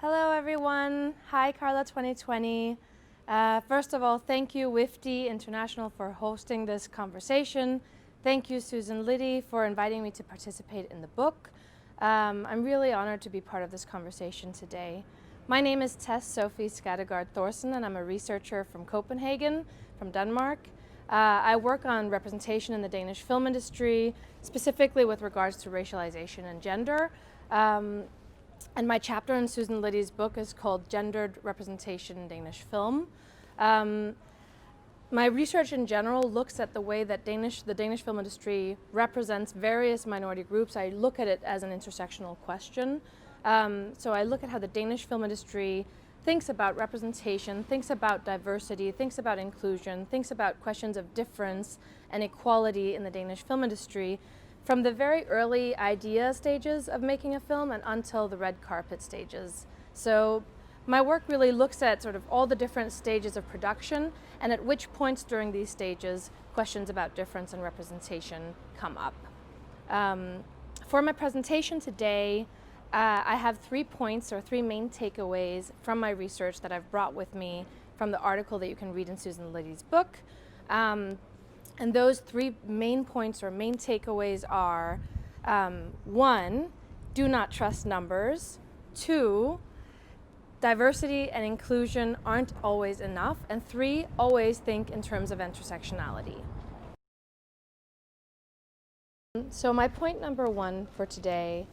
Hello everyone. Hi Carla 2020. First of all, thank you WIFTI International for hosting this conversation. Thank you Susan Liddy for inviting me to participate in the book. I'm really honored to be part of this conversation today. My name is Tess Sophie Skadega Thorsen and I'm a researcher from Copenhagen, from Denmark. I work on representation in the Danish film industry, specifically with regards to racialization and gender. And my chapter in Susan Liddy's book is called Gendered Representation in Danish Film. My research in general looks at the way that the Danish film industry represents various minority groups. I look at it as an intersectional question. So I look at how the Danish film industry thinks about representation, thinks about diversity, thinks about inclusion, thinks about questions of difference and equality in the Danish film industry from the very early idea stages of making a film and until the red carpet stages. So my work really looks at sort of all the different stages of production and at which points during these stages questions about difference and representation come up. For my presentation today, I have 3 points or 3 main takeaways from my research that I've brought with me from the article that you can read in Susan Liddy's book. And those 3 main points or main takeaways are 1, do not trust numbers. 2, diversity and inclusion aren't always enough. And 3, always think in terms of intersectionality. So my point number 1 for today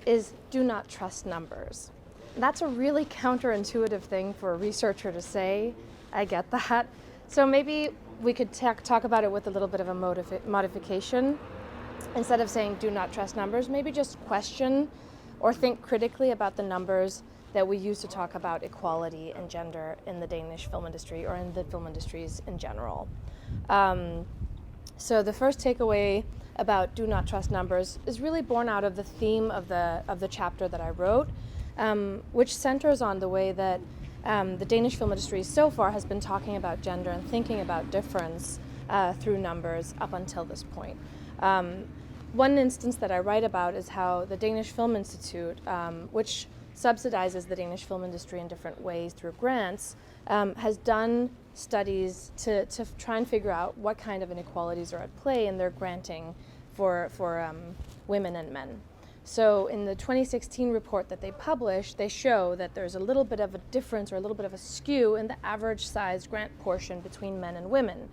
is do not trust numbers. That's a really counterintuitive thing for a researcher to say. I get that. So maybe we could talk about it with a little bit of a modification. Instead of saying do not trust numbers, maybe just question or think critically about the numbers that we use to talk about equality and gender in the Danish film industry or in the film industries in general. So the first takeaway about do not trust numbers is really born out of the theme of the chapter that I wrote, which centers on the way that the Danish film industry so far has been talking about gender and thinking about difference through numbers up until this point. One instance that I write about is how the Danish Film Institute, which subsidizes the Danish film industry in different ways through grants, has done studies to try and figure out what kind of inequalities are at play in their granting for women and men. So in the 2016 report that they published, they show that there's a little bit of a difference or a little bit of a skew in the average size grant portion between men and women.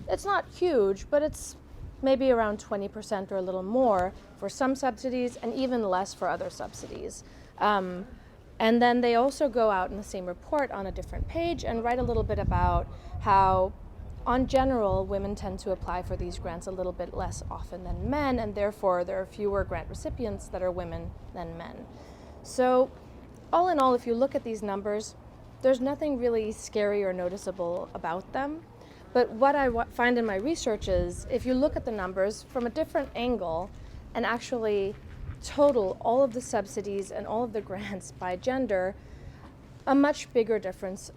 It's not huge, but it's maybe around 20% or a little more for some subsidies and even less for other subsidies. And then they also go out in the same report on a different page and write a little bit about how on general, women tend to apply for these grants a little bit less often than men, and therefore there are fewer grant recipients that are women than men. So all in all, if you look at these numbers, there's nothing really scary or noticeable about them. But what I find in my research is if you look at the numbers from a different angle and actually total all of the subsidies and all of the grants by gender, a much bigger difference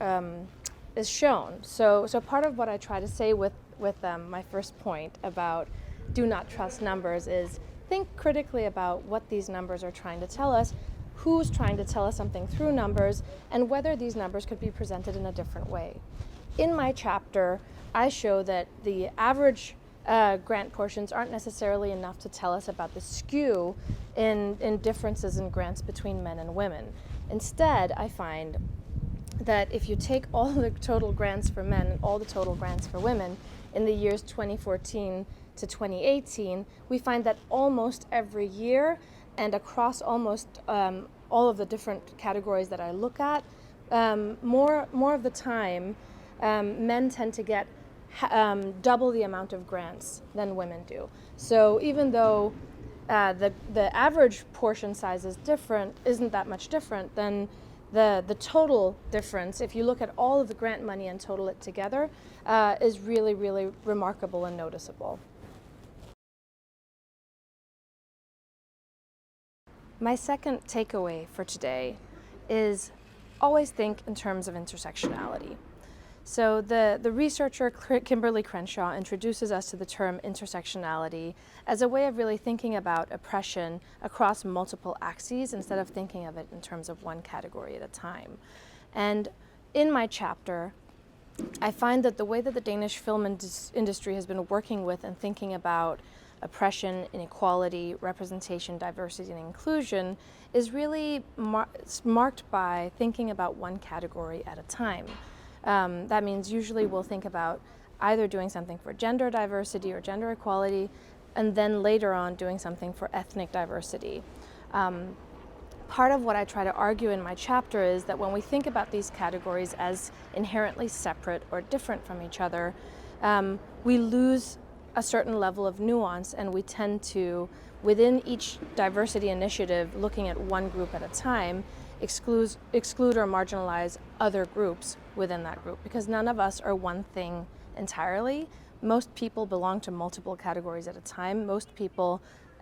is shown. So part of what I try to say with my first point about do not trust numbers is think critically about what these numbers are trying to tell us, who's trying to tell us something through numbers, and whether these numbers could be presented in a different way. In my chapter, I show that the average grant portions aren't necessarily enough to tell us about the skew in differences in grants between men and women. Instead, I find that if you take all the total grants for men and all the total grants for women in the years 2014 to 2018, we find that almost every year and across almost all of the different categories that I look at, more of the time, men tend to get double the amount of grants than women do. So even though the average portion size is isn't that much different, then the total difference, if you look at all of the grant money and total it together, is really, really remarkable and noticeable. My second takeaway for today is always think in terms of intersectionality. So the researcher Kimberly Crenshaw introduces us to the term intersectionality as a way of really thinking about oppression across multiple axes instead of thinking of it in terms of one category at a time. And in my chapter, I find that the way that the Danish film industry has been working with and thinking about oppression, inequality, representation, diversity, and inclusion is really marked by thinking about one category at a time. That means usually we'll think about either doing something for gender diversity or gender equality, and then later on doing something for ethnic diversity. Part of what I try to argue in my chapter is that when we think about these categories as inherently separate or different from each other, we lose a certain level of nuance, and we tend to, within each diversity initiative, looking at one group at a time, exclude or marginalize other groups within that group, because none of us are one thing entirely. Most people belong to multiple categories at a time. Most people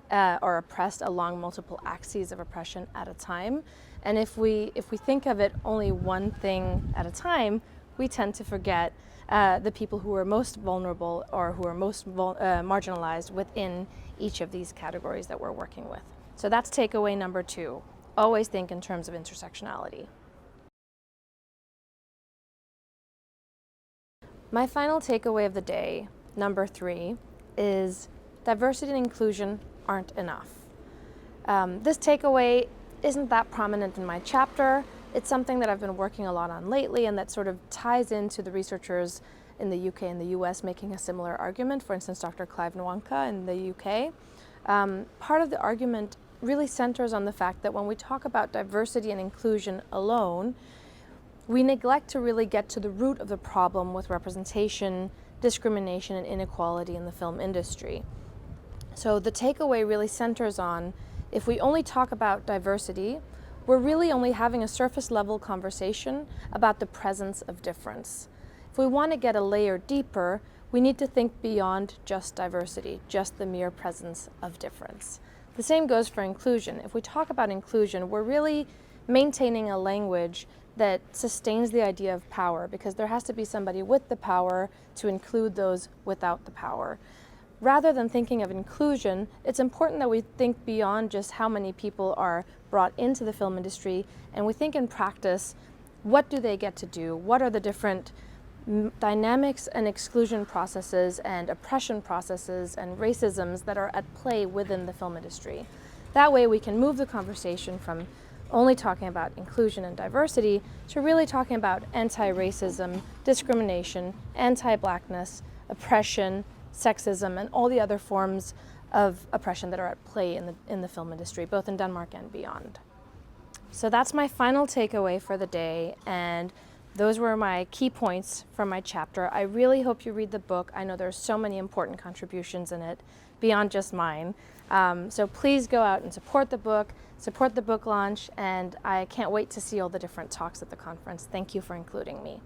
are oppressed along multiple axes of oppression at a time. And if we think of it only one thing at a time, we tend to forget the people who are most vulnerable or who are most marginalized within each of these categories that we're working with. So that's takeaway number 2. Always think in terms of intersectionality. My final takeaway of the day, number 3, is diversity and inclusion aren't enough. This takeaway isn't that prominent in my chapter. It's something that I've been working a lot on lately, and that sort of ties into the researchers in the UK and the US making a similar argument. For instance, Dr. Clive Nwanka in the UK. Part of the argument really centers on the fact that when we talk about diversity and inclusion alone, we neglect to really get to the root of the problem with representation, discrimination, and inequality in the film industry. So the takeaway really centers on, if we only talk about diversity, we're really only having a surface level conversation about the presence of difference. If we want to get a layer deeper, we need to think beyond just diversity, just the mere presence of difference. The same goes for inclusion. If we talk about inclusion, we're really maintaining a language that sustains the idea of power, because there has to be somebody with the power to include those without the power. Rather than thinking of inclusion, it's important that we think beyond just how many people are brought into the film industry, and we think in practice, what do they get to do? What are the different dynamics and exclusion processes and oppression processes and racisms that are at play within the film industry? That way we can move the conversation from only talking about inclusion and diversity to really talking about anti-racism, discrimination, anti-blackness, oppression, sexism, and all the other forms of oppression that are at play in the film industry, both in Denmark and beyond. So that's my final takeaway for the day, and those were my key points from my chapter. I really hope you read the book. I know there's so many important contributions in it beyond just mine. So please go out and support the book launch, and I can't wait to see all the different talks at the conference. Thank you for including me.